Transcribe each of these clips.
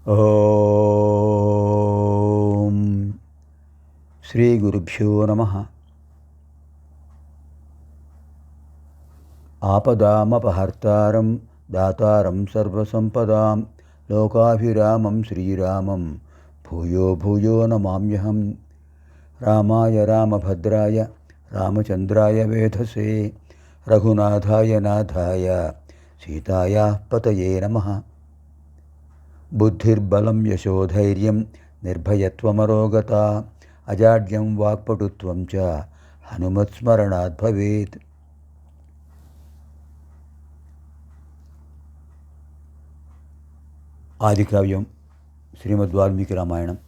ఓం శ్రీ గురుభ్యో నమః. ఆపదామపహర్తారం దాతారం సర్వసంపదాం లోకాభిరామం శ్రీరామం భూయో భూయో నమామ్యహం. రామాయ రామభద్రాయ రామచంద్రాయ వేధసే రఘునాథాయ నాథాయ సీతాయా పతయే నమః. బుద్ధిర్బలం యశోధైర్యం నిర్భయత్వమరోగత అజాడ్యం వాక్పటుత్వం చ హనుమత్స్మరణాత్ భవేత్. ఆదికావ్యం శ్రీమద్ వాల్మీకి రామాయణం.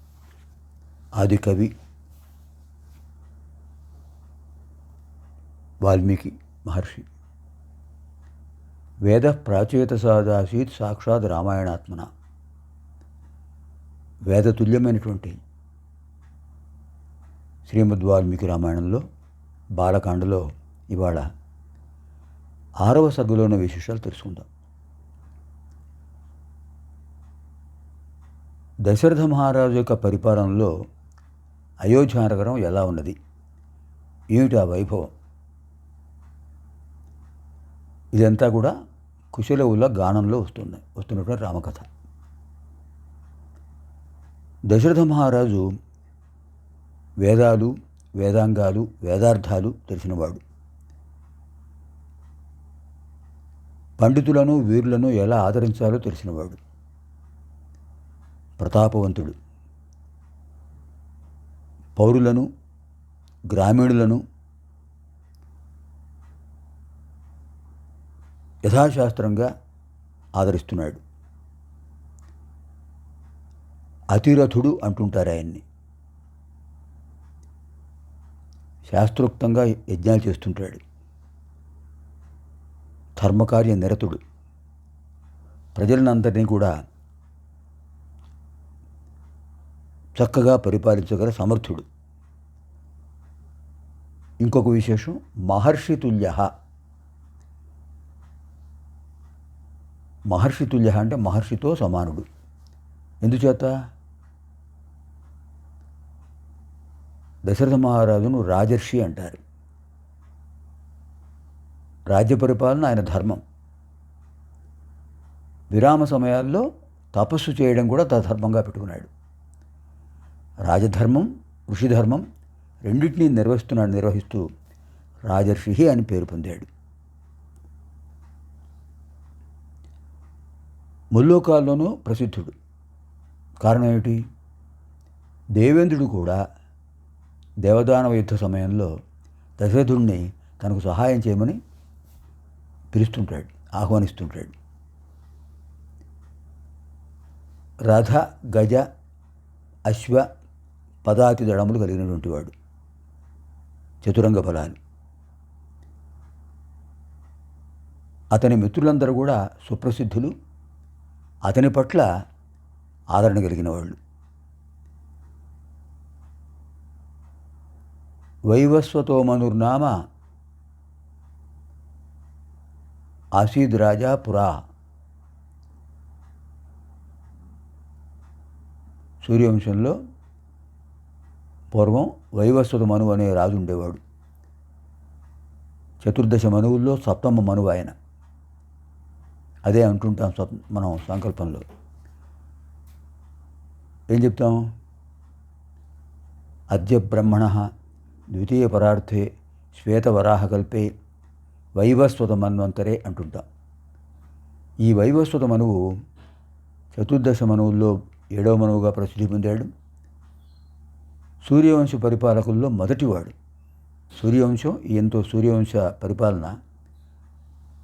ఆదికవి వాల్మీకి మహర్షి. వేద ప్రాచేతసాదాసీత్ సాక్షాత్ రామాయణాత్మన. వేదతుల్యమైనటువంటి శ్రీమద్ వాల్మీకి రామాయణంలో బాలకాండలో ఇవాళ 6వ సర్గలో ఉన్న విశేషాలు తెలుసుకుందాం. దశరథ మహారాజు యొక్క పరిపాలనలో అయోధ్యానగరం ఎలా ఉన్నది, ఏమిటి ఆ వైభవం, ఇదంతా కూడా కుశలవుల గానంలో వస్తున్నటువంటి రామకథ. దశరథ మహారాజు వేదాలు, వేదాంగాలు, వేదార్థాలు తెలిసినవాడు. పండితులను, వీరులను ఎలా ఆదరించాలో తెలిసినవాడు. ప్రతాపవంతుడు. పౌరులను, గ్రామీణులను యథాశాస్త్రంగా ఆదరిస్తున్నాడు. అతిరథుడు అంటుంటారు ఆయన్ని. శాస్త్రోక్తంగా యజ్ఞాలు చేస్తుంటాడు. ధర్మకార్య నిరతుడు. ప్రజలనందరినీ కూడా చక్కగా పరిపాలించగల సమర్థుడు. ఇంకొక విశేషం, మహర్షితుల్య. మహర్షితుల్య అంటే మహర్షితో సమానుడు. ఎందుచేత? దశరథ మహారాజును రాజర్షి అంటారు. రాజ్య పరిపాలన ఆయన ధర్మం. విరామ సమయాల్లో తపస్సు చేయడం కూడా ధర్మంగా పెట్టుకున్నాడు. రాజధర్మం, ఋషిధర్మం రెండింటినీ నిర్వహిస్తూ రాజర్షి అని పేరు పొందాడు. ముల్లోకాల్లోనూ ప్రసిద్ధుడు. కారణం ఏమిటి? దేవేంద్రుడు కూడా దేవదానవ యుద్ధ సమయంలో దశరథుడిని తనకు సహాయం చేయమని పిలుస్తుంటాడు, ఆహ్వానిస్తుంటాడు. రథ, గజ, అశ్వ, పదాతి దళములు కలిగినటువంటి వాడు. చతురంగ బలాలు. అతని మిత్రులందరూ కూడా సుప్రసిద్ధులు. అతని పట్ల ఆదరణ కలిగిన వాళ్ళు. వైవస్వతో మనుర్నామ ఆసీద్ రాజా పురా. సూర్యవంశంలో పూర్వం వైవస్వత మనువు అనే రాజు ఉండేవాడు. చతుర్దశ మనువుల్లో సప్తమ మనువు ఆయన. అదే అంటుంటాం మనం సంకల్పంలో. ఏం చెప్తాం? అద్య బ్రహ్మణ ద్వితీయ పరార్థే శ్వేతవరాహకల్పే వైవస్వత మన్వంతరే అంటుంటాం. ఈ వైవస్వత మనువు చతుర్దశ మనువుల్లో 7వ మనువుగా ప్రసిద్ధి పొందాడు. సూర్యవంశ పరిపాలకుల్లో మొదటివాడు. సూర్యవంశ పరిపాలన,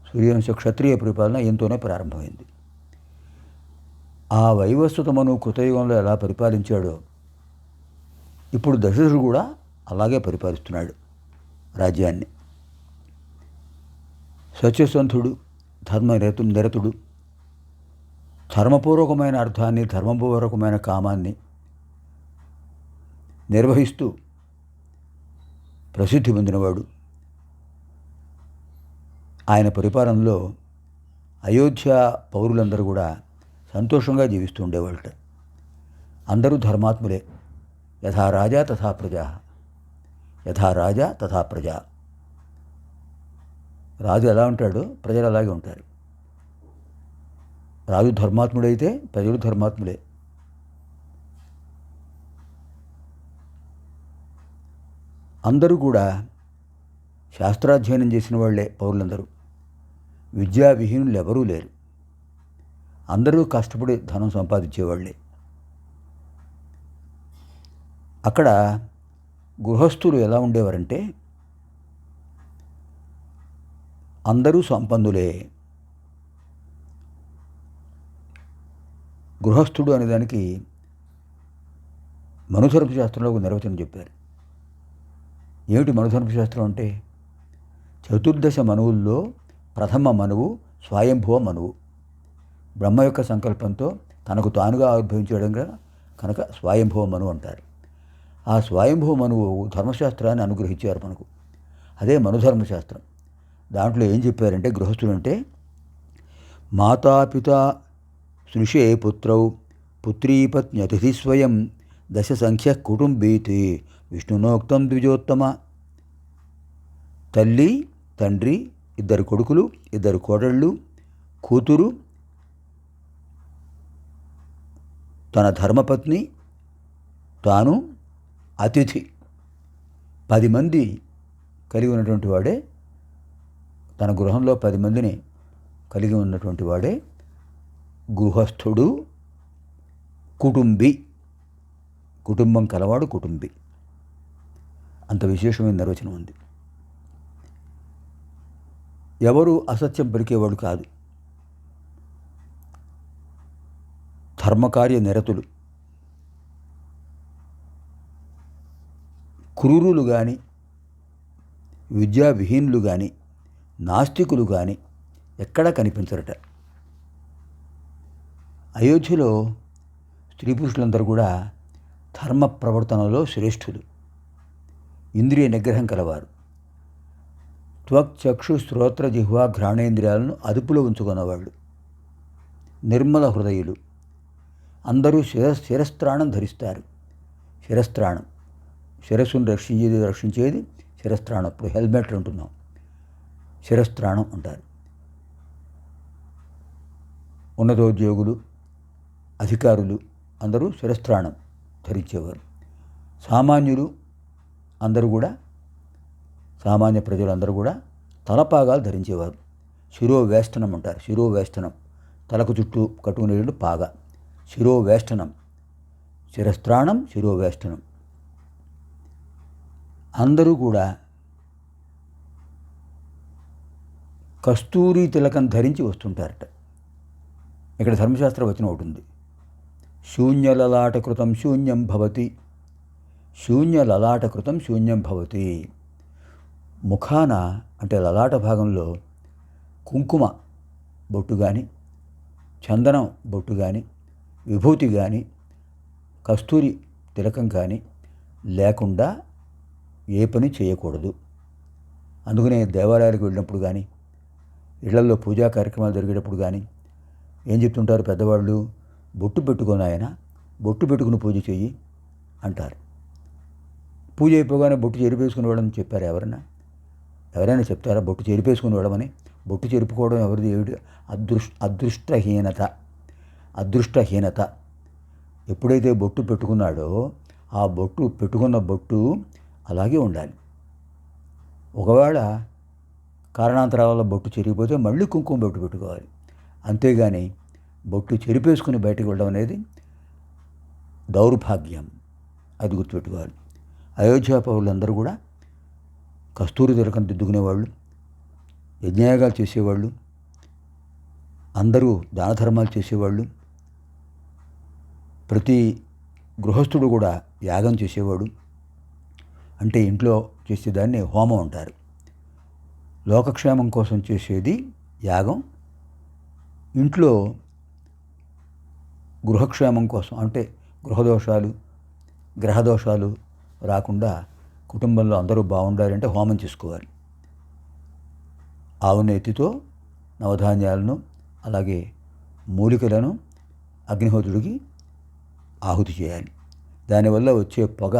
సూర్యవంశ క్షత్రియ పరిపాలన ఈయంతోనే ప్రారంభమైంది. ఆ వైవస్వత మనువు కృతయుగంలో ఎలా పరిపాలించాడో ఇప్పుడు దశరథుడు కూడా అలాగే పరిపాలిస్తున్నాడు రాజ్యాన్ని. సత్యసంధుడు, నిరతుడు. ధర్మపూర్వకమైన అర్థాన్ని, ధర్మపూర్వకమైన కామాన్ని నిర్వహిస్తూ ప్రసిద్ధి పొందినవాడు. ఆయన పరిపాలనలో అయోధ్య పౌరులందరూ కూడా సంతోషంగా జీవిస్తూ ఉండేవాళ్ళట. అందరూ ధర్మాత్ములే. యథా రాజా తథా ప్రజా, యథా రాజా తథా ప్రజా. రాజు ఎలా ఉంటాడో ప్రజలు అలాగే ఉంటారు. రాజు ధర్మాత్ముడైతే ప్రజలు ధర్మాత్ములే. అందరూ కూడా శాస్త్రాధ్యయనం చేసిన వాళ్లే పౌరులందరూ. విద్యావిహీనులు ఎవరూ లేరు. అందరూ కష్టపడి ధనం సంపాదించేవాళ్లే. అక్కడ గృహస్థులు ఎలా ఉండేవారంటే అందరూ సంపన్నులే. గృహస్థుడు అనేదానికి మనుధర్మశాస్త్రంలో ఒక నిర్వచనం చెప్పారు. ఏమిటి మనుధర్మశాస్త్రం అంటే? చతుర్దశ మనువుల్లో ప్రథమ మనువు స్వయంభువ మనువు. బ్రహ్మ యొక్క సంకల్పంతో తనకు తానుగా ఆవిర్భవించడంగా కనుక స్వయంభువ మనువు అంటారు. ఆ స్వయంభువ మనువు ధర్మశాస్త్రాన్ని అనుగ్రహించారు మనకు. అదే మనుధర్మశాస్త్రం. దాంట్లో ఏం చెప్పారంటే గృహస్థులంటే మాతాపిత స్నుషే పుత్రౌ పుత్రీపత్న్యతిథి స్వయం దశ సంఖ్య కుటుంబీతి విష్ణునోక్తం ద్విజోత్తమ. తల్లి, తండ్రి, 2 కొడుకులు, 2 కోడళ్ళు, కూతురు, తన ధర్మపత్ని, తాను, అతిథి, 10 మంది కలిగి ఉన్నటువంటి వాడే, తన గృహంలో 10 మందిని కలిగి ఉన్నటువంటి వాడే గృహస్థుడు, కుటుంబి. కుటుంబం కలవాడు కుటుంబి. అంత విశేషమైన నిర్వచనం ఉంది. ఎవరు అసత్యం పలికేవాడు కాదు. ధర్మకార్య నిరతులు. క్రూరులు కానీ, విద్యావిహీనులు కానీ, నాస్తికులు కానీ ఎక్కడా కనిపించరట. అయోధ్యలో స్త్రీ పురుషులందరూ కూడా ధర్మ ప్రవర్తనలో శ్రేష్ఠులు. ఇంద్రియ నిగ్రహం కలవారు. త్వక్ చక్షు శ్రోత్ర జిహ్వా ఘ్రాణేంద్రియాలను అదుపులో ఉంచుకున్నవాళ్ళు. నిర్మల హృదయులు. అందరూ శిరస్త్రాణం ధరిస్తారు. శిరస్త్రాణం, శిరస్సును రక్షించేది శిరస్త్రాణం. ఇప్పుడు హెల్మెట్ అంటున్నాం, శిరస్త్రాణం అంటారు. ఉన్నతోద్యోగులు, అధికారులు అందరూ శిరస్త్రాణం ధరించేవారు. సామాన్యులు అందరూ కూడా, సామాన్య ప్రజలందరూ కూడా తలపాగాలు ధరించేవారు. శిరోవేష్టనం అంటారు. శిరోవేష్టనం, తలకు చుట్టూ కట్టుకునేటువంటి పాగా శిరోవేష్టనం. శిరస్త్రాణం, శిరోవేష్టనం. అందరూ కూడా కస్తూరి తిలకం ధరించి వస్తుంటారట. ఇక్కడ ధర్మశాస్త్ర వచనం ఒకటి ఉంది. శూన్యలలాటకృతం శూన్యం భవతి, శూన్యలలాటకృతం శూన్యం భవతి. ముఖాన అంటే లలాట భాగంలో కుంకుమ బొట్టు కానీ, చందనం బొట్టు కానీ, విభూతి కానీ, కస్తూరి తిలకం కానీ లేకుండా ఏ పని చేయకూడదు. అందుకనే దేవాలయాలకు వెళ్ళినప్పుడు కానీ, ఇళ్లల్లో పూజా కార్యక్రమాలు జరిగేటప్పుడు కానీ ఏం చెప్తుంటారు పెద్దవాళ్ళు? బొట్టు పెట్టుకొని ఆయన, బొట్టు పెట్టుకుని పూజ చెయ్యి అంటారు. పూజ అయిపోగానే బొట్టు చెరిపేసుకుని వెళ్ళమని చెప్పారు ఎవరైనా చెప్తారా బొట్టు చెరిపేసుకుని వెళ్ళమని? బొట్టు చెరుపుకోవడం ఎవరిది? ఏమిటి? అదృష్టహీనత. ఎప్పుడైతే బొట్టు పెట్టుకున్నాడో ఆ పెట్టుకున్న బొట్టు అలాగే ఉండాలి. ఒకవేళ కారణాంతరాల వల్ల బొట్టు చెరిగిపోతే మళ్ళీ కుంకుమ బొట్టు పెట్టుకోవాలి. అంతేగాని బొట్టు చెరిపేసుకుని బయటకు వెళ్ళడం అనేది దౌర్భాగ్యం. అది గుర్తుపెట్టుకోవాలి. అయోధ్య పౌరులందరూ కూడా కస్తూరి తిలకం దిద్దుకునేవాళ్ళు, యజ్ఞయాగాలు చేసేవాళ్ళు, అందరూ దాన ధర్మాలు చేసేవాళ్ళు. ప్రతి గృహస్థుడు కూడా యాగం చేసేవాడు. అంటే ఇంట్లో చేసేదాన్ని హోమం అంటారు. లోకక్షేమం కోసం చేసేది యాగం. ఇంట్లో గృహక్షేమం కోసం, అంటే గ్రహదోషాలు రాకుండా కుటుంబంలో అందరూ బాగుండాలంటే హోమం చేసుకోవాలి. ఆవు నేతితో నవధాన్యాలను అలాగే మూలికలను అగ్నిహోత్రుడికి ఆహుతి చేయాలి. దానివల్ల వచ్చే పొగ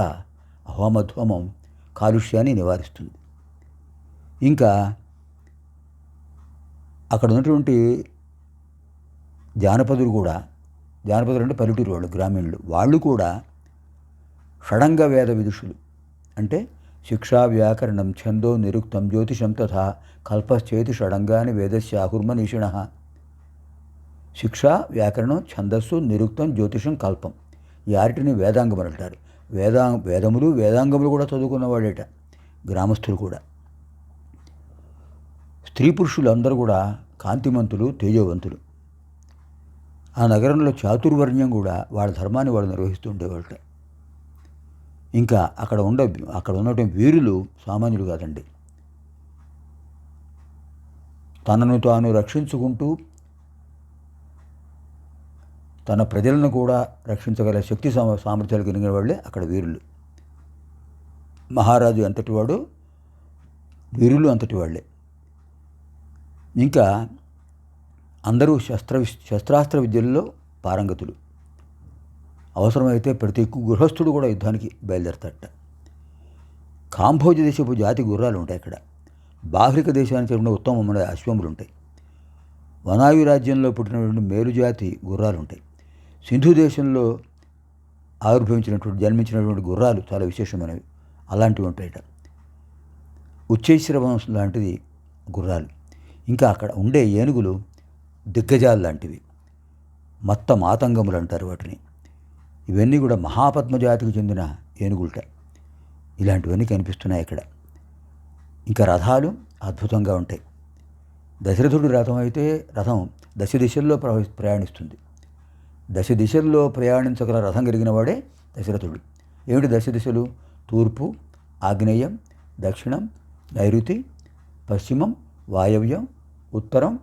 హోమధూమం కాలుష్యాన్ని నివారిస్తుంది. ఇంకా అక్కడ ఉన్నటువంటి జానపదులు కూడా, జానపదులు అంటే పల్లెటూరు వాళ్ళు, గ్రామీణులు, వాళ్ళు కూడా షడంగ వేద విదుషులు. అంటే శిక్షా వ్యాకరణం ఛందో నిరుక్తం జ్యోతిషం తథా కల్పశ్చేతి షడంగాని వేదస్య ఆహుర్మనీషిణ. శిక్ష, వ్యాకరణం, ఛందస్సు, నిరుక్తం, జ్యోతిషం, కల్పం, ఈ ఆరిటిని వేదాంగములు అంటారు. వేదములు వేదాంగములు కూడా చదువుకున్నవాడేట గ్రామస్తులు కూడా. స్త్రీ పురుషులు అందరూ కూడా కాంతిమంతులు, తేజవంతులు. ఆ నగరంలో చాతుర్వర్ణ్యం కూడా వాళ్ళ ధర్మాన్ని వాళ్ళు నిర్వహిస్తూ ఉండేవాళ్ళట. ఇంకా అక్కడ ఉన్నటువంటి వీరులు సామాన్యులు కాదండి. తనను తాను రక్షించుకుంటూ తన ప్రజలను కూడా రక్షించగల శక్తి సామర్థ్యాలు కలిగిన వాళ్ళే అక్కడ వీరులు. మహారాజు అంతటి వాడు, వీరులు అంతటి వాళ్ళే. ఇంకా అందరూ శస్త్రాస్త్ర విద్యల్లో పారంగతులు. అవసరమైతే ప్రతి గృహస్థుడు కూడా యుద్ధానికి బయలుదేరతాడట. కాంభోజ దేశపు జాతి గుర్రాలు ఉంటాయి అక్కడ. బాహ్రిక దేశానికి చెందిన ఉత్తమమైన అశ్వములు ఉంటాయి. వనాయు రాజ్యంలో పుట్టినటువంటి మేలుజాతి గుర్రాలు ఉంటాయి. సింధు దేశంలో జన్మించినటువంటి గుర్రాలు చాలా విశేషమైనవి, అలాంటివి ఉంటాయట. ఉచ్చైశ్ర వంశం లాంటిది గుర్రాలు. ఇంకా అక్కడ ఉండే ఏనుగులు దిగ్గజాలు లాంటివి, మత్త మాతంగములు అంటారు వాటిని. ఇవన్నీ కూడా మహాపద్మజాతికి చెందిన ఏనుగులట. ఇలాంటివన్నీ కనిపిస్తున్నాయి ఇక్కడ. ఇంకా రథాలు అద్భుతంగా ఉంటాయి. దశరథుడి రథం అయితే రథం దశ దిశల్లో ప్రయాణిస్తుంది. దశ దిశల్లో ప్రయాణించగల రథం కలిగిన వాడే దశరథుడు. ఏమిటి దశ దిశలు? తూర్పు, ఆగ్నేయం, దక్షిణం, నైరుతి, పశ్చిమం, వాయవ్యం, ఉత్తరం,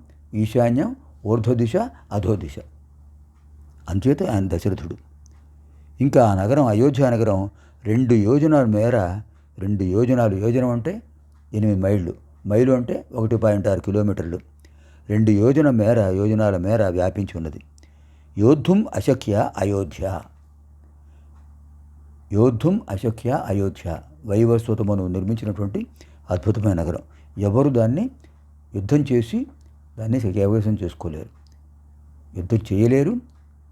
ఈశాన్యం, ఊర్ధ్వదిశ, అధోదిశ. అంచేత ఆయన దశరథుడు. ఇంకా ఆ నగరం, అయోధ్య నగరం 2 యోజనాల మేర, 2 యోజనాలు, యోజనం అంటే 8 మైళ్ళు, మైలు అంటే 1.6 కిలోమీటర్లు, 2 యోజనాల మేర వ్యాపించి ఉన్నది. యోద్ధుం అశక్య అయోధ్య. యోద్ధుం అశక్య అయోధ్య వైవస్వతమును నిర్మించినటువంటి అద్భుతమైన నగరం. ఎవరు దాన్ని యుద్ధం చేసి దాన్ని కైవసం చేసుకోలేరు, యుద్ధం చేయలేరు.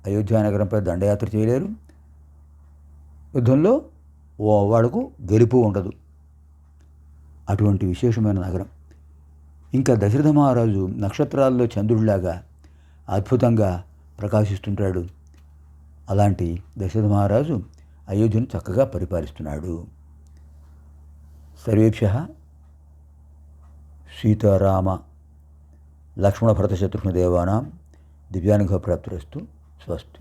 అయోధ్య నగరంపై దండయాత్ర చేయలేరు. యుద్ధంలో వాళ్లకు గెలుపు ఉండదు. అటువంటి విశేషమైన నగరం. ఇంకా దశరథ మహారాజు నక్షత్రాల్లో చంద్రుడిలాగా అద్భుతంగా ప్రకాశిస్తుంటాడు. అలాంటి దశరథ మహారాజు అయోధ్యను చక్కగా పరిపాలిస్తున్నాడు. సర్వేభ్యః సీతారామ లక్ష్మణ భరత శత్రుఘ్న దేవానాం దివ్యానుగ్రహ ప్రాప్తిరస్తు. స్వస్తి.